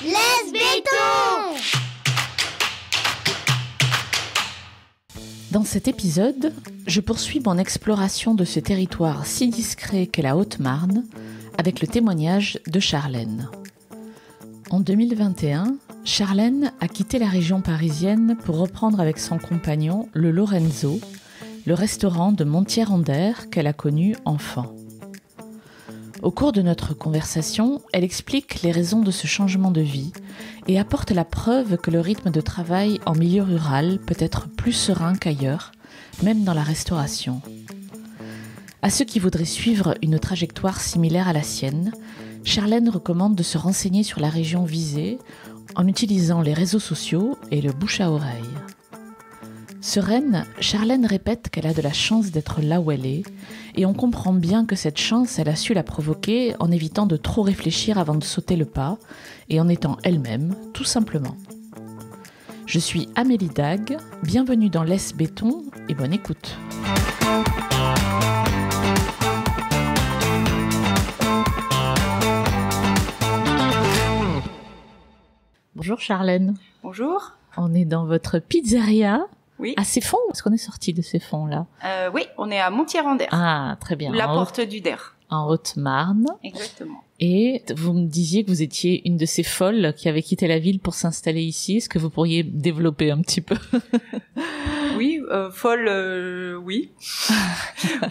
Laisse béton! Dans cet épisode, je poursuis mon exploration de ce territoire si discret qu'est la Haute-Marne avec le témoignage de Charlène. En 2021, Charlène a quitté la région parisienne pour reprendre avec son compagnon le Lorenzo, le restaurant de Montier-en-Der qu'elle a connu enfant. Au cours de notre conversation, elle explique les raisons de ce changement de vie et apporte la preuve que le rythme de travail en milieu rural peut être plus serein qu'ailleurs, même dans la restauration. À ceux qui voudraient suivre une trajectoire similaire à la sienne, Charlène recommande de se renseigner sur la région visée en utilisant les réseaux sociaux et le bouche à oreille. Sereine, Charlène répète qu'elle a de la chance d'être là où elle est, et on comprend bien que cette chance, elle a su la provoquer en évitant de trop réfléchir avant de sauter le pas, et en étant elle-même, tout simplement. Je suis Amélie Dag, bienvenue dans Laisse béton, et bonne écoute. Bonjour Charlène. Bonjour. On est dans votre pizzeria. Oui. À Ceffonds, est-ce qu'on est sorti de Ceffonds là? Oui, on est à Montier-en-Der. Ah, très bien. La porte du Der. En Haute-Marne. Exactement. Et vous me disiez que vous étiez une de ces folles qui avait quitté la ville pour s'installer ici. Est-ce que vous pourriez développer un petit peu? Oui, folle, oui.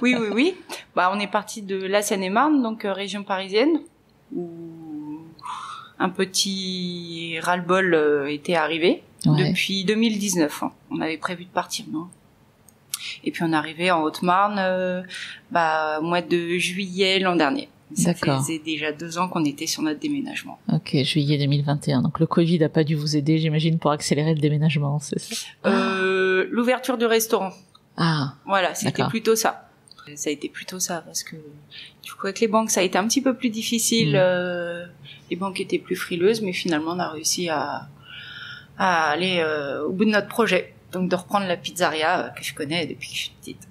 oui. Bah, on est parti de la Seine-et-Marne, donc région parisienne, où un petit ras-le-bol était arrivé. Ouais. Depuis 2019, hein. On avait prévu de partir, non? Et puis on est arrivé en Haute-Marne, au mois de juillet l'an dernier. Ça faisait déjà 2 ans qu'on était sur notre déménagement. Ok, juillet 2021. Donc le Covid n'a pas dû vous aider, j'imagine, pour accélérer le déménagement, c'est ça? L'ouverture du restaurant. Ah. Voilà, c'était plutôt ça. Ça a été plutôt ça, parce que du coup avec les banques ça a été un petit peu plus difficile. Les banques étaient plus frileuses, mais finalement on a réussi à aller au bout de notre projet, donc de reprendre la pizzeria que je connais depuis que je suis petite.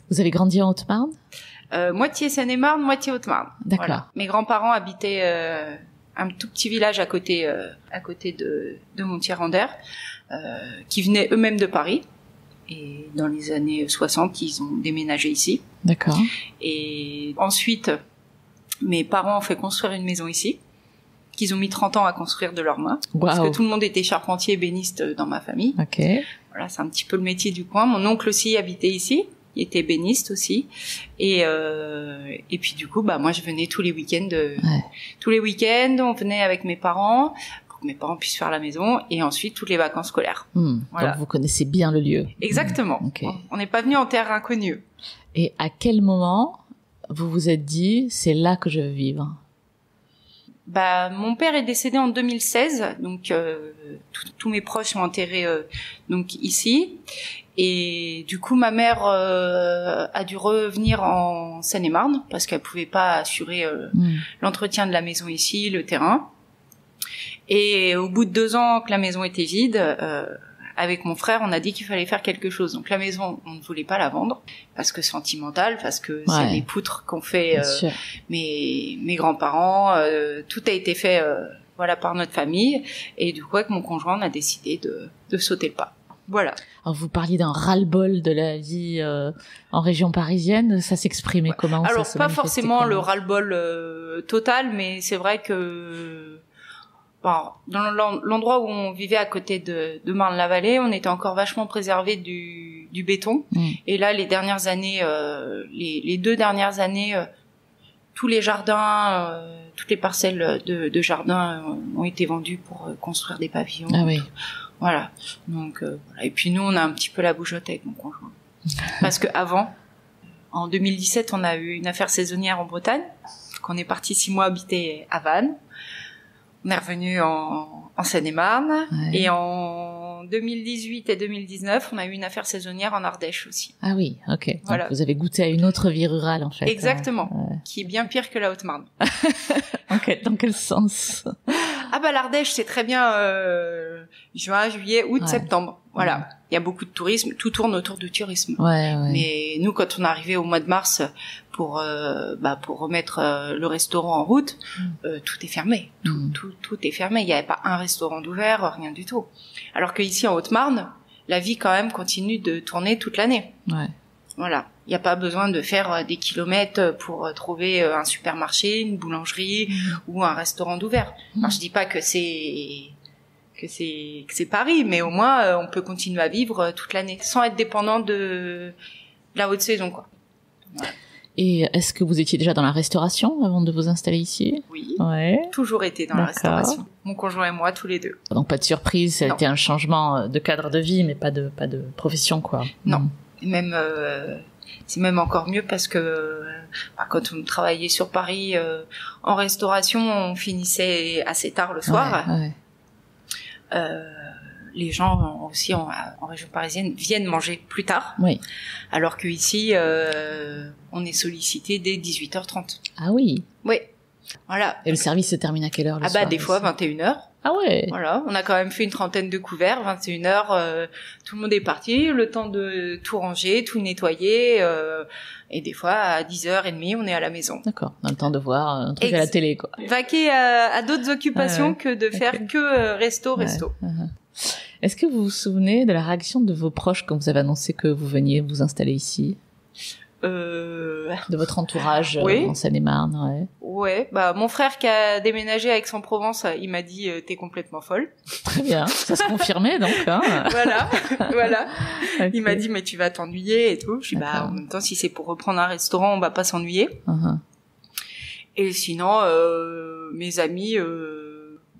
Vous avez grandi en Haute-Marne? Moitié Seine-et-Marne, moitié Haute-Marne. D'accord. Voilà. Mes grands-parents habitaient un tout petit village à côté de Montier-en-Der, qui venaient eux-mêmes de Paris. Et dans les années 60, ils ont déménagé ici. D'accord. Et ensuite, mes parents ont fait construire une maison ici, qu'ils ont mis 30 ans à construire de leurs mains. Wow. Parce que tout le monde était charpentier et béniste dans ma famille. Ok. Voilà, c'est un petit peu le métier du coin. Mon oncle aussi habitait ici. Il était béniste aussi. Et puis du coup, moi je venais tous les week-ends. Tous les week-ends, on venait avec mes parents pour que mes parents puissent faire la maison. Et ensuite, toutes les vacances scolaires. Voilà. Donc vous connaissez bien le lieu. Exactement. Okay. On n'est pas venu en terre inconnue. Et à quel moment vous vous êtes dit, c'est là que je veux vivre? Mon père est décédé en 2016, donc tous mes proches sont enterrés donc ici, et du coup ma mère a dû revenir en Seine-et-Marne parce qu'elle pouvait pas assurer l'entretien de la maison ici, le terrain. Et au bout de 2 ans que la maison était vide, avec mon frère, on a dit qu'il fallait faire quelque chose. Donc la maison, on ne voulait pas la vendre parce que sentimentale, parce que c'est les poutres qu'ont fait mes grands-parents. Tout a été fait par notre famille. Et du coup, avec mon conjoint, on a décidé de sauter le pas. Voilà. Alors vous parliez d'un ras-le-bol de la vie en région parisienne. Ça s'exprimait comment? Alors pas forcément le ras-le-bol total, mais c'est vrai que dans l'endroit où on vivait à côté de Marne-la-Vallée, on était encore vachement préservé du béton. Et là, les dernières années, les 2 dernières années, tous les jardins, toutes les parcelles de jardins ont été vendues pour construire des pavillons. Ah oui. Voilà. Donc, voilà. Et puis nous, on a un petit peu la bougeotte avec mon conjoint. Parce que avant, en 2017, on a eu une affaire saisonnière en Bretagne. Donc on est parti 6 mois habiter à Vannes. On est revenu en Seine-et-Marne. Et en 2018 et 2019, on a eu une affaire saisonnière en Ardèche aussi. Ah oui, ok. Voilà. Donc vous avez goûté à une autre vie rurale en fait. Exactement. Qui est bien pire que la Haute-Marne. Ok, dans quel sens? Ah bah l'Ardèche, c'est très bien juin, juillet, août, septembre. Voilà. Il y a beaucoup de tourisme, tout tourne autour du tourisme. Mais nous, quand on est arrivé au mois de mars pour remettre le restaurant en route, tout est fermé. Tout est fermé. Il n'y avait pas un restaurant d'ouvert, rien du tout. Alors qu'ici en Haute-Marne, la vie quand même continue de tourner toute l'année. Voilà. Il n'y a pas besoin de faire des kilomètres pour trouver un supermarché, une boulangerie ou un restaurant d'ouvert. Alors je dis pas que c'est Paris, mais au moins on peut continuer à vivre toute l'année sans être dépendant de la haute saison, quoi. Voilà. Et est-ce que vous étiez déjà dans la restauration avant de vous installer ici? Oui. Toujours été dans la restauration. Mon conjoint et moi, tous les deux. Donc pas de surprise, ça a été un changement de cadre de vie, mais pas de profession, quoi. Non. Et même c'est même encore mieux parce que quand on travaillait sur Paris en restauration, on finissait assez tard le soir. Les gens aussi en région parisienne viennent manger plus tard. Alors que ici on est sollicité dès 18h30. Ah oui. Oui. Voilà. Et le service se termine à quelle heure le soir? Des fois 21h. Ah ouais. Voilà, on a quand même fait une trentaine de couverts, 21h, tout le monde est parti, le temps de tout ranger, tout nettoyer, et des fois à 10h30 on est à la maison. D'accord, on a le temps de voir un truc à la télé, quoi. Vaquer à d'autres occupations que de faire que resto. Est-ce que vous vous souvenez de la réaction de vos proches quand vous avez annoncé que vous veniez vous installer ici? De votre entourage en Seine-et-Marne, mon frère qui a déménagé à Aix-en-Provence, il m'a dit t'es complètement folle. Très bien, ça se confirmait donc. Voilà. Okay. Il m'a dit mais tu vas t'ennuyer et tout. Je dis en même temps si c'est pour reprendre un restaurant on va pas s'ennuyer. Et sinon mes amis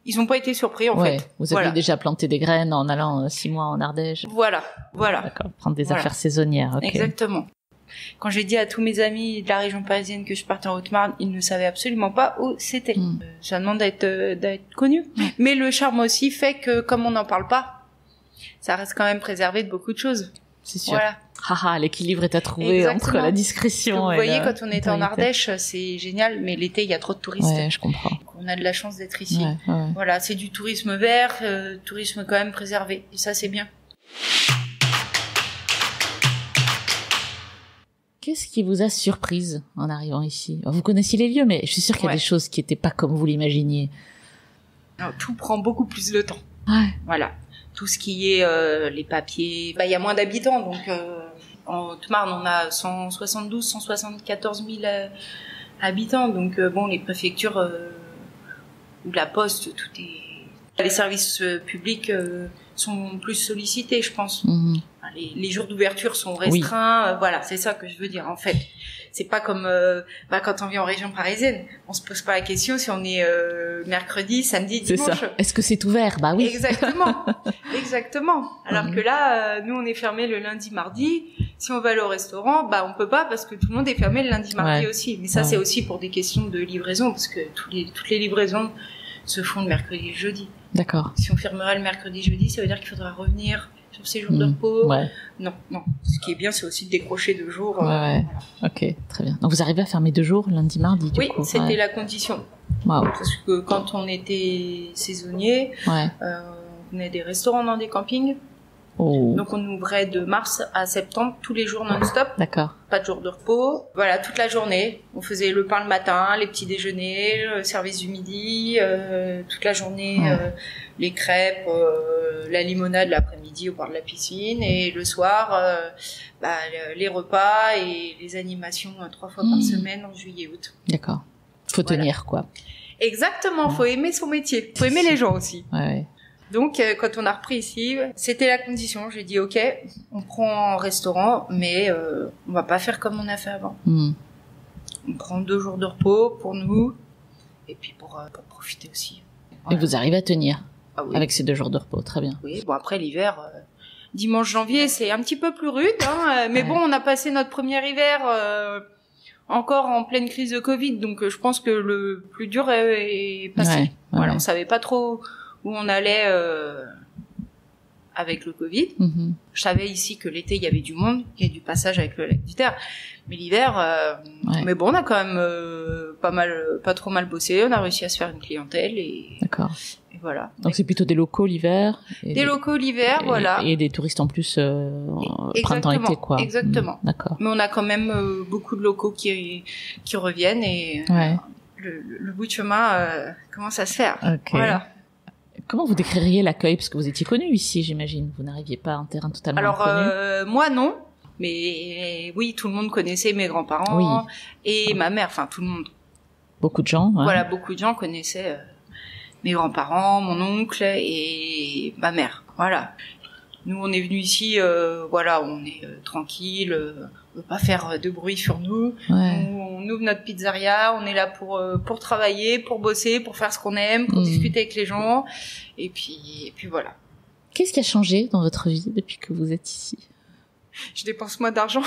ils ont pas été surpris en fait. Vous aviez déjà planté des graines en allant 6 mois en Ardèche. Voilà. D'accord, prendre des affaires saisonnières. Okay. Exactement. Quand j'ai dit à tous mes amis de la région parisienne que je partais en Haute-Marne, ils ne savaient absolument pas où c'était. Ça demande d'être connu. Mais le charme aussi fait que, comme on n'en parle pas, ça reste quand même préservé de beaucoup de choses. C'est sûr. Voilà. L'équilibre est à trouver entre la discrétion et vous voyez, quand on était en Ardèche, c'est génial, mais l'été, il y a trop de touristes. Je comprends. Donc, on a de la chance d'être ici. Voilà, c'est du tourisme vert, tourisme quand même préservé. Et ça, c'est bien. Qu'est-ce qui vous a surprise en arrivant ici? Vous connaissiez les lieux, mais je suis sûre qu'il y a des choses qui n'étaient pas comme vous l'imaginiez. Tout prend beaucoup plus de temps. Voilà. Tout ce qui est les papiers. Il y a moins d'habitants, donc en Haute-Marne, on a 174 000 habitants. Donc les préfectures ou la poste, tout est... Les services publics sont plus sollicités, je pense. Les jours d'ouverture sont restreints. Voilà, c'est ça que je veux dire en fait. C'est pas comme quand on vit en région parisienne, on se pose pas la question si on est mercredi, samedi, dimanche. C'est ça. Est-ce que c'est ouvert? Bah oui. Exactement. Alors que là, nous on est fermé le lundi, mardi. Si on va aller au restaurant, on peut pas parce que tout le monde est fermé le lundi, mardi aussi. Mais ça c'est aussi pour des questions de livraison parce que toutes les livraisons se font le mercredi et le jeudi. D'accord. Si on fermerait le mercredi, jeudi, ça veut dire qu'il faudra revenir sur ces jours de repos. Non. Ce qui est bien, c'est aussi de décrocher 2 jours. Ok, très bien. Donc vous arrivez à fermer 2 jours, lundi, mardi, du coup. Oui, c'était la condition. Parce que quand on était saisonnier, on venait des restaurants dans des campings. Donc on ouvrait de mars à septembre tous les jours non-stop. D'accord. Pas de jour de repos. Voilà, toute la journée. On faisait le pain le matin, les petits déjeuners, le service du midi, toute la journée, les crêpes, la limonade l'après-midi au bord de la piscine et le soir, les repas et les animations 3 fois par semaine en juillet-août. D'accord. Faut tenir, quoi. Exactement, faut aimer son métier. Faut aimer les gens aussi. Donc, quand on a repris ici, c'était la condition. J'ai dit, ok, on prend un restaurant, mais on va pas faire comme on a fait avant. On prend 2 jours de repos pour nous, et puis pour profiter aussi. Et vous arrivez à tenir avec ces 2 jours de repos, très bien. Oui, après l'hiver, dimanche janvier, c'est un petit peu plus rude, mais bon, on a passé notre premier hiver encore en pleine crise de Covid, donc je pense que le plus dur est passé. On savait pas trop où on allait avec le Covid. Mhm. Je savais ici que l'été il y avait du monde, qu'il y a du passage avec le lac du Terre, mais l'hiver, Ouais. mais bon, on a quand même pas trop mal bossé. On a réussi à se faire une clientèle D'accord. et voilà. Donc c'est plutôt des locaux l'hiver. Des locaux l'hiver, voilà. Et des touristes en plus Exactement, printemps-été, quoi. exactement. D'accord. Mais on a quand même beaucoup de locaux qui reviennent et Ouais. le bout de chemin commence à se faire. Ok. Voilà. Comment vous décririez l'accueil? Parce que vous étiez connu ici, j'imagine. Vous n'arriviez pas à un terrain totalement Alors inconnu. moi non, mais oui, tout le monde connaissait mes grands-parents Oui. et ma mère, enfin tout le monde. Beaucoup de gens. Ouais. Voilà, beaucoup de gens connaissaient mes grands-parents, mon oncle et ma mère. Voilà. Nous, on est venus ici, voilà, on est tranquille, on veut pas faire de bruit sur nous. Ouais. On ouvre notre pizzeria, on est là pour travailler, pour bosser, pour faire ce qu'on aime, pour discuter avec les gens. Et puis voilà. Qu'est-ce qui a changé dans votre vie depuis que vous êtes ici? Je dépense moins d'argent.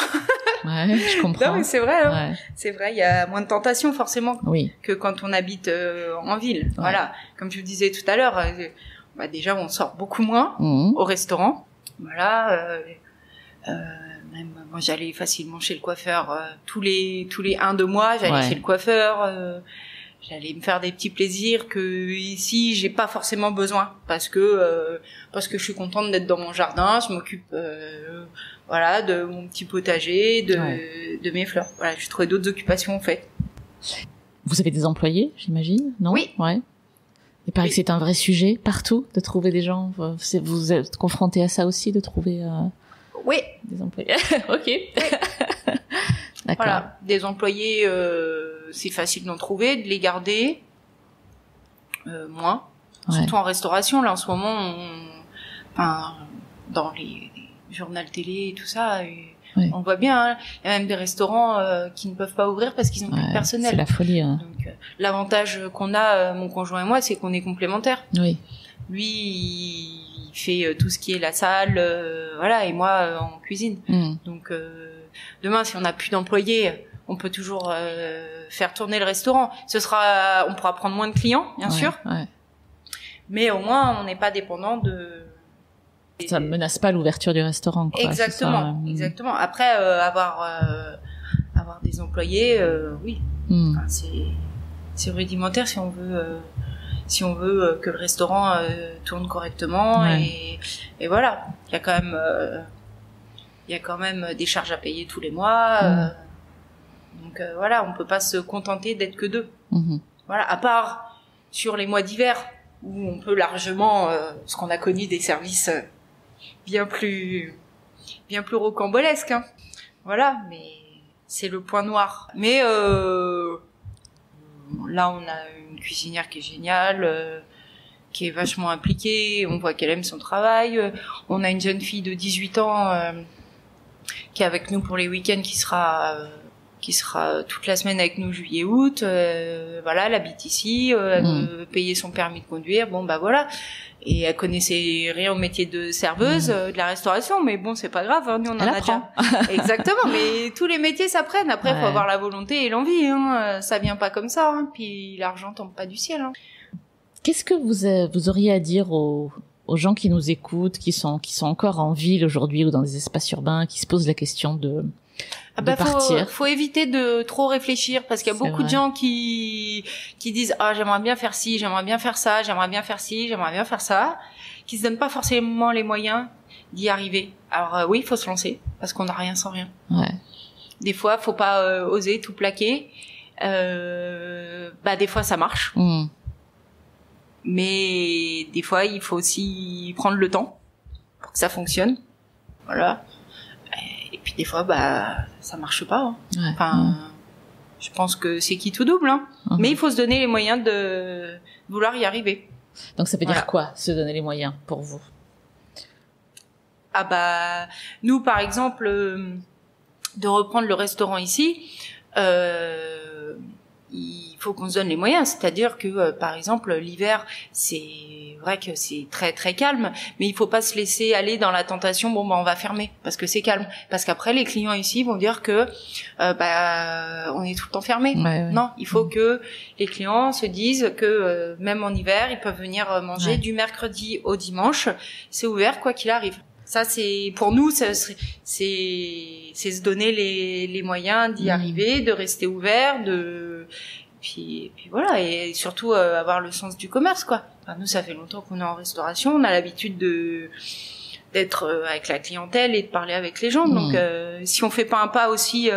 Ouais, je comprends. Non, mais c'est vrai, hein. Ouais. C'est vrai, il y a moins de tentations forcément Oui. que quand on habite en ville. Voilà, comme je vous disais tout à l'heure, bah déjà on sort beaucoup moins Mhm. au restaurant. Voilà, même moi j'allais facilement chez le coiffeur tous les 1-2 mois, j'allais Ouais. chez le coiffeur, j'allais me faire des petits plaisirs que ici j'ai pas forcément besoin parce que je suis contente d'être dans mon jardin, je m'occupe voilà de mon petit potager, de mes fleurs. Voilà, j'ai trouvé d'autres occupations en fait. Vous avez des employés, j'imagine, non? Oui. Ouais. Il paraît que c'est un vrai sujet partout de trouver des gens. Vous êtes confronté à ça aussi, de trouver Oui, des employés. Ok. D'accord. voilà, des employés, c'est facile d'en trouver, de les garder, moins. Ouais. Surtout en restauration, là en ce moment, enfin, dans les journaux télé et tout ça, Ouais. on voit bien, hein, il y a même des restaurants qui ne peuvent pas ouvrir parce qu'ils n'ont plus de C'est personnel. la folie. Hein. Donc, l'avantage qu'on a, mon conjoint et moi, c'est qu'on est complémentaires. Oui. Lui, il fait tout ce qui est la salle, voilà, et moi en cuisine. Mm. Donc demain, si on n'a plus d'employés, on peut toujours faire tourner le restaurant. On pourra prendre moins de clients, bien Ouais, sûr, ouais. mais au moins on n'est pas dépendant de. Ça menace pas l'ouverture du restaurant, quoi. Exactement, c'est ça. exactement. Après, avoir des employés, oui, Mm. enfin, c'est rudimentaire si on veut que le restaurant tourne correctement. Ouais. Et voilà, il y a quand même des charges à payer tous les mois. Donc voilà, on peut pas se contenter d'être que deux. Mhm. Voilà, à part sur les mois d'hiver où on peut largement, parce qu'on a connu des services bien plus rocambolesques. Hein. Voilà, mais c'est le point noir. Mais là, on a une cuisinière qui est géniale, qui est vachement impliquée. On voit qu'elle aime son travail. On a une jeune fille de 18 ans qui est avec nous pour les week-ends, qui sera toute la semaine avec nous juillet-août. Voilà, elle habite ici, elle veut payer son permis de conduire. Bon, bah voilà. Et elle connaissait rien au métier de serveuse, de la restauration, mais bon, c'est pas grave, hein, nous on en Elle a apprend. déjà. Exactement, mais tous les métiers s'apprennent. Après, faut avoir la volonté et l'envie, hein. Ça vient pas comme ça, hein. Puis l'argent tombe pas du ciel, hein. Qu'est-ce que vous auriez à dire aux gens qui nous écoutent, qui sont encore en ville aujourd'hui ou dans des espaces urbains, qui se posent la question de partir? Faut éviter de trop réfléchir parce qu'il y a beaucoup de gens qui disent j'aimerais bien faire ci, j'aimerais bien faire ça, j'aimerais bien faire ci, j'aimerais bien faire ça, qui se donnent pas forcément les moyens d'y arriver. Alors oui, il faut se lancer parce qu'on n'a rien sans rien. Ouais. Des fois, faut pas oser tout plaquer. Des fois ça marche. Mm. Mais des fois, il faut aussi prendre le temps pour que ça fonctionne. Voilà. Et puis des fois, ça marche pas. Hein. Ouais. Enfin, je pense que c'est qui tout double. Hein. Mais il faut se donner les moyens de vouloir y arriver. Donc ça veut dire quoi, se donner les moyens pour vous? Nous, par exemple, de reprendre le restaurant ici, il faut qu'on se donne les moyens, c'est-à-dire que par exemple l'hiver c'est vrai que c'est très très calme, mais il faut pas se laisser aller dans la tentation on va fermer parce que c'est calme, parce qu'après les clients ici vont dire que on est tout le temps fermé. Non, il faut que les clients se disent que même en hiver ils peuvent venir manger du mercredi au dimanche, c'est ouvert quoi qu'il arrive. Ça c'est pour nous, c'est se donner les moyens d'y arriver, de rester ouvert, puis voilà, et surtout avoir le sens du commerce quoi. Enfin, nous ça fait longtemps qu'on est en restauration, on a l'habitude d'être avec la clientèle et de parler avec les gens. Donc si on fait pas un pas aussi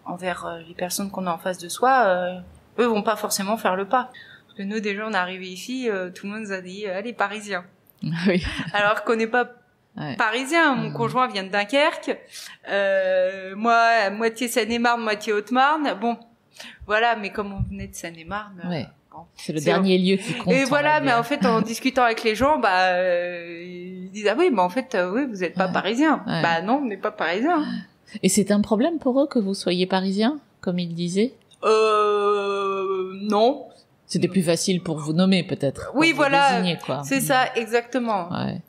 envers les personnes qu'on a en face de soi, eux vont pas forcément faire le pas. Parce que nous déjà on est arrivé ici, tout le monde nous a dit allez Parisiens. Oui. Alors qu'on n'est pas parisien. Mon conjoint vient de Dunkerque. Moi, moitié Seine-et-Marne, moitié Haute-Marne. Bon, voilà. Mais comme on venait de Seine-et-Marne, c'est le dernier lieu qui compte. Et voilà. Mais en fait, en discutant avec les gens, ils disent ah oui, mais en fait, oui, vous êtes pas parisien. Bah non, on n'est pas parisien. Et c'est un problème pour eux que vous soyez parisien, comme ils disaient? Non. C'était plus facile pour vous nommer, peut-être. Oui, voilà. Désigner, quoi. C'est ça, exactement. Ouais.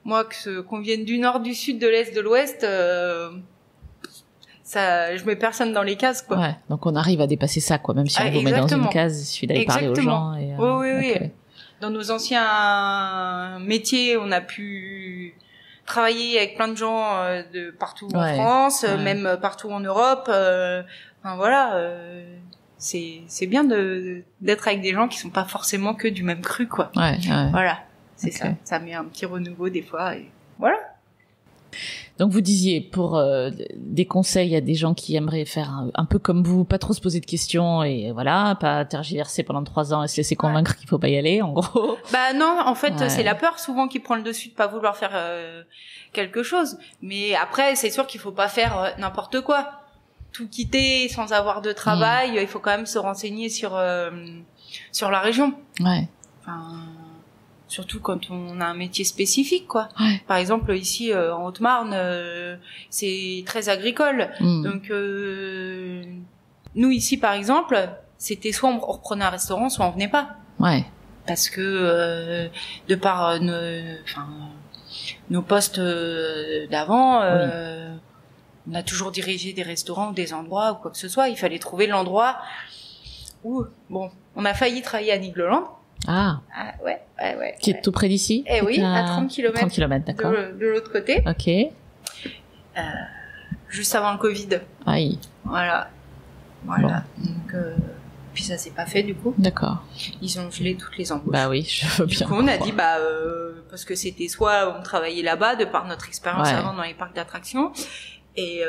Moi, qu'on vienne du nord, du sud, de l'est, de l'ouest, ça, je mets personne dans les cases, quoi. Ouais. Donc on arrive à dépasser ça, quoi. Même si on vous met dans une case, il suffit d'aller parler aux gens. Et, oui. Dans nos anciens métiers, on a pu travailler avec plein de gens de partout en France, même partout en Europe. Enfin voilà. C'est bien d'être avec des gens qui sont pas forcément que du même cru, quoi. Voilà, c'est ça. Ça met un petit renouveau des fois, et voilà. Donc vous disiez, pour des conseils à des gens qui aimeraient faire un peu comme vous, pas trop se poser de questions et voilà, pas tergiverser pendant 3 ans et se laisser convaincre qu'il faut pas y aller, en gros. Bah non, en fait, c'est la peur souvent qui prend le dessus de pas vouloir faire quelque chose. Mais après, c'est sûr qu'il faut pas faire n'importe quoi. Tout quitter sans avoir de travail, il faut quand même se renseigner sur la région. Ouais. Enfin, surtout quand on a un métier spécifique, quoi. Ouais. Par exemple, ici en Haute-Marne, c'est très agricole. Donc nous ici, par exemple, c'était soit on reprenait un restaurant, soit on venait pas. Ouais. Parce que de par nos postes d'avant. On a toujours dirigé des restaurants ou des endroits ou quoi que ce soit. Il fallait trouver l'endroit où... Bon, on a failli travailler à Nigloland. Ah ouais. Qui est tout près d'ici? Eh oui, à 30 km. 30 km, d'accord. De l'autre côté. Ok. Juste avant le Covid. Aïe. Voilà. Bon. Donc, puis ça s'est pas fait, du coup. D'accord. Ils ont gelé toutes les embauches. Bah oui, je veux bien. Du coup, on a dit, parce que c'était soit on travaillait là-bas, de par notre expérience avant dans les parcs d'attractions, et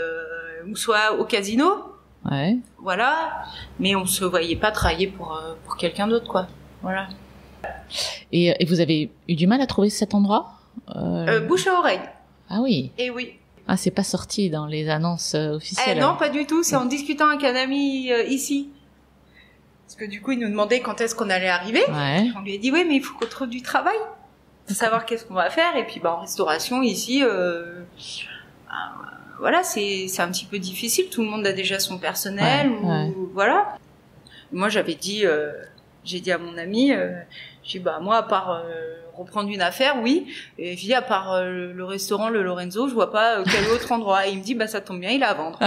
ou soit au casino. Ouais. Voilà. Mais on se voyait pas travailler pour quelqu'un d'autre, quoi. Voilà. Et vous avez eu du mal à trouver cet endroit? Bouche à oreille. Ah oui. Et oui. Ah, c'est pas sorti dans les annonces officielles. Non, pas du tout. C'est en discutant avec un ami ici. Parce que du coup, il nous demandait quand est-ce qu'on allait arriver. Ouais. On lui a dit, oui, mais il faut qu'on trouve du travail. Pour savoir qu'est-ce qu'on va faire. Et puis, en restauration, ici, voilà, c'est un petit peu difficile. Tout le monde a déjà son personnel. Voilà. Moi, j'avais dit, j'ai dit à mon ami, j'ai dit, moi, à part reprendre une affaire, oui. Et j'ai dit, à part le restaurant, le Lorenzo, je vois pas quel autre endroit. Et il me dit, ça tombe bien, il est à vendre.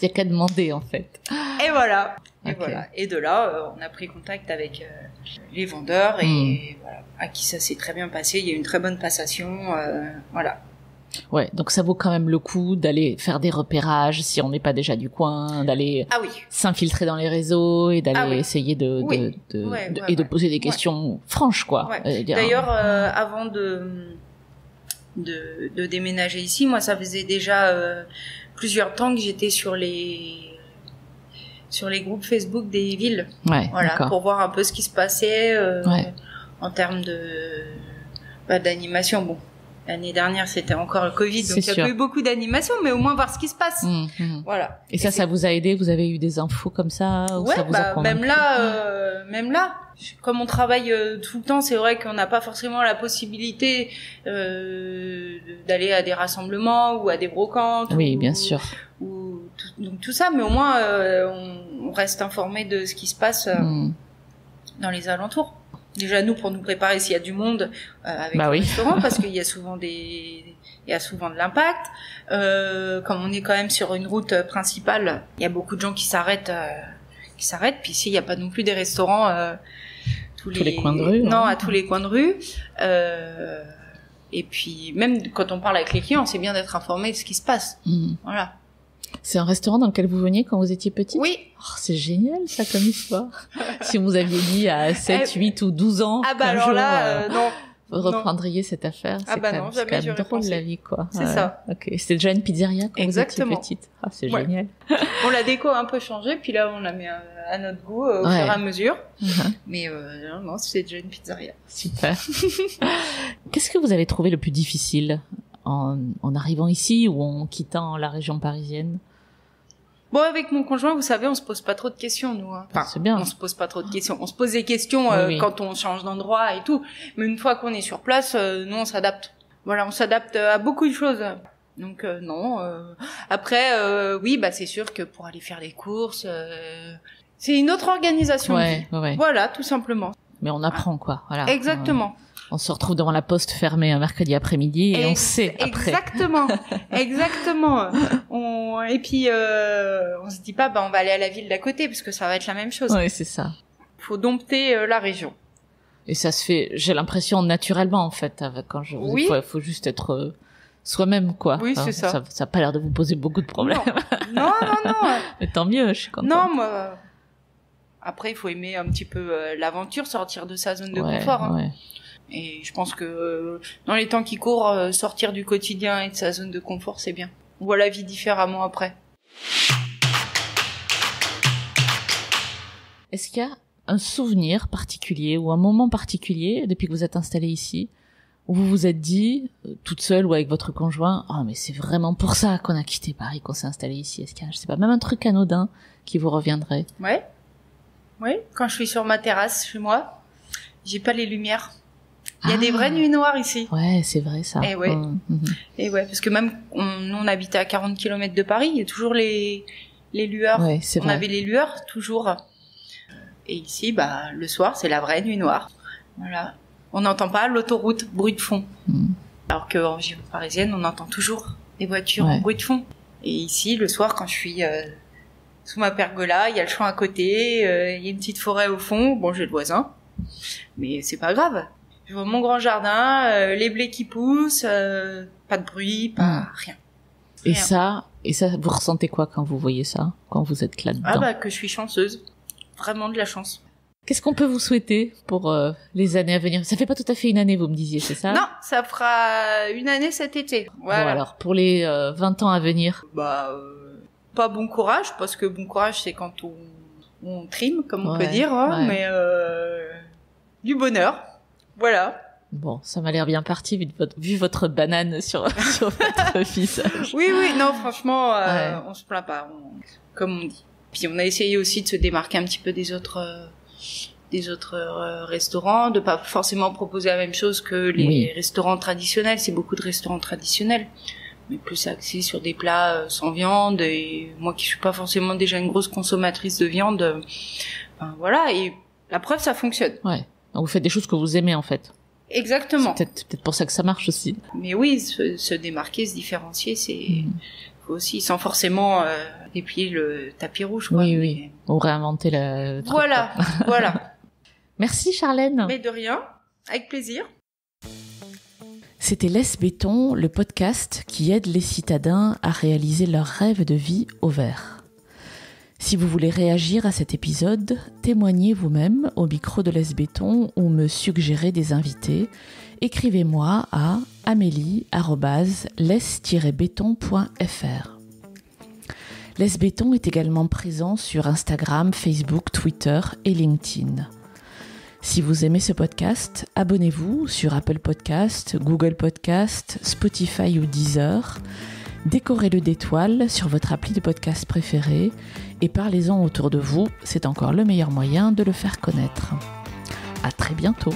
Il y a qu'à demander, en fait. Et voilà. Et voilà. Et de là, on a pris contact avec les vendeurs et voilà, à qui ça s'est très bien passé. Il y a eu une très bonne passation, voilà. Ouais, donc ça vaut quand même le coup d'aller faire des repérages si on n'est pas déjà du coin, d'aller s'infiltrer dans les réseaux et d'aller essayer de poser des questions franches, quoi. Ouais. D'ailleurs, avant de déménager ici, moi, ça faisait déjà plusieurs temps que j'étais sur les groupes Facebook des villes, voilà, pour voir un peu ce qui se passait en termes d'animation. Bon, l'année dernière c'était encore le Covid, donc il y a pas eu beaucoup d'animation, mais au moins voir ce qui se passe. Voilà. Et ça vous a aidé? Vous avez eu des infos comme ça? Ouais, ça vous a même là, comme on travaille tout le temps, c'est vrai qu'on n'a pas forcément la possibilité d'aller à des rassemblements ou à des brocantes. Oui, bien sûr. Donc tout ça, mais au moins on reste informé de ce qui se passe dans les alentours. Déjà nous pour nous préparer s'il y a du monde avec le restaurant parce qu'il y a souvent de l'impact. Comme on est quand même sur une route principale, il y a beaucoup de gens qui s'arrêtent. Puis ici il n'y a pas non plus des restaurants tous les coins de rue. Non, à tous les coins de rue. Et puis même quand on parle avec les clients, c'est bien d'être informé de ce qui se passe. Voilà. C'est un restaurant dans lequel vous veniez quand vous étiez petite ? Oui. Oh, c'est génial, ça, comme histoire. Si vous aviez dit à 7, 8 ou 12 ans alors jour, non. Vous reprendriez cette affaire. C'est quand même, jamais c'est quand même drôle la vie, quoi. C'est ça. Ok. C'était déjà une pizzeria quand vous étiez petite. Ah, c'est génial. On la déco a un peu changé, puis là, on l'a mis à notre goût au fur et à mesure. Mais non, c'était déjà une pizzeria. Super. Qu'est-ce que vous avez trouvé le plus difficile en arrivant ici ou en quittant la région parisienne ? Bon, avec mon conjoint, vous savez, on se pose pas trop de questions, nous. Enfin, c'est bien. On se pose pas trop de questions. On se pose des questions quand on change d'endroit et tout. Mais une fois qu'on est sur place, nous, on s'adapte. Voilà, on s'adapte à beaucoup de choses. Donc, non. Après, oui, c'est sûr que pour aller faire les courses, c'est une autre organisation. Ouais. Voilà, tout simplement. Mais on apprend, quoi. Voilà. Exactement. On se retrouve devant la poste fermée un mercredi après-midi et on sait après. Exactement. Et puis on se dit pas on va aller à la ville d'à côté parce que ça va être la même chose. Oui, c'est ça. Faut dompter la région. Et ça se fait, j'ai l'impression naturellement en fait quand faut juste être soi-même quoi. Oui, c'est ça. Ça a pas l'air de vous poser beaucoup de problèmes. Non. Mais tant mieux, je suis contente. Non, moi après il faut aimer un petit peu l'aventure, sortir de sa zone de confort. Ouais. Et je pense que dans les temps qui courent, sortir du quotidien et de sa zone de confort, c'est bien. On voit la vie différemment après. Est-ce qu'il y a un souvenir particulier ou un moment particulier depuis que vous êtes installée ici où vous vous êtes dit, toute seule ou avec votre conjoint, « Oh, mais c'est vraiment pour ça qu'on a quitté Paris, qu'on s'est installé ici. » Est-ce qu'il y a, je sais pas, même un truc anodin qui vous reviendrait ? Oui, quand je suis sur ma terrasse chez moi, j'ai pas les lumières. Il y a des vraies nuits noires ici. Ouais, c'est vrai ça. Et Et parce que même nous on habitait à 40 km de Paris, il y a toujours les lueurs. Ouais, c'est vrai. On avait les lueurs toujours. Et ici le soir, c'est la vraie nuit noire. Voilà. On n'entend pas l'autoroute, bruit de fond. Alors qu'en région parisienne, on entend toujours les voitures en bruit de fond. Et ici, le soir, quand je suis sous ma pergola, il y a le champ à côté, il y a une petite forêt au fond. Bon, j'ai le voisin, mais c'est pas grave. Je vois mon grand jardin, les blés qui poussent, pas de bruit, rien. Et ça, vous ressentez quoi quand vous voyez ça, quand vous êtes là-dedans ? Que je suis chanceuse. Vraiment de la chance. Qu'est-ce qu'on peut vous souhaiter pour les années à venir ? Ça fait pas tout à fait une année, vous me disiez, c'est ça ? Non, ça fera une année cet été. Voilà. Bon, alors, pour les 20 ans à venir ? Pas bon courage, parce que bon courage, c'est quand on trime, comme on peut dire, mais du bonheur. Voilà. Bon, ça m'a l'air bien parti vu votre banane sur votre visage. Oui, non, franchement, on se plaint pas, comme on dit. Puis on a essayé aussi de se démarquer un petit peu des autres restaurants, de pas forcément proposer la même chose que les restaurants traditionnels. C'est beaucoup de restaurants traditionnels, mais plus axés sur des plats sans viande. Et moi qui suis pas forcément déjà une grosse consommatrice de viande, voilà. Et la preuve, ça fonctionne. Ouais. Vous faites des choses que vous aimez en fait. Exactement. C'est peut-être pour ça que ça marche aussi. Mais oui, se démarquer, se différencier, c'est faut aussi, sans forcément déplier le tapis rouge. Quoi. Oui. Ou réinventer le truc. Voilà. Merci Charlène. Mais de rien, avec plaisir. C'était Laisse Béton, le podcast qui aide les citadins à réaliser leurs rêves de vie au vert. Si vous voulez réagir à cet épisode, témoignez vous-même au micro de Laisse Béton ou me suggérer des invités, écrivez-moi à amélie@laisse-béton.fr. Laisse Béton est également présent sur Instagram, Facebook, Twitter et LinkedIn. Si vous aimez ce podcast, abonnez-vous sur Apple Podcast, Google Podcast, Spotify ou Deezer. Décorez-le d'étoiles sur votre appli de podcast préféré et parlez-en autour de vous, c'est encore le meilleur moyen de le faire connaître. À très bientôt.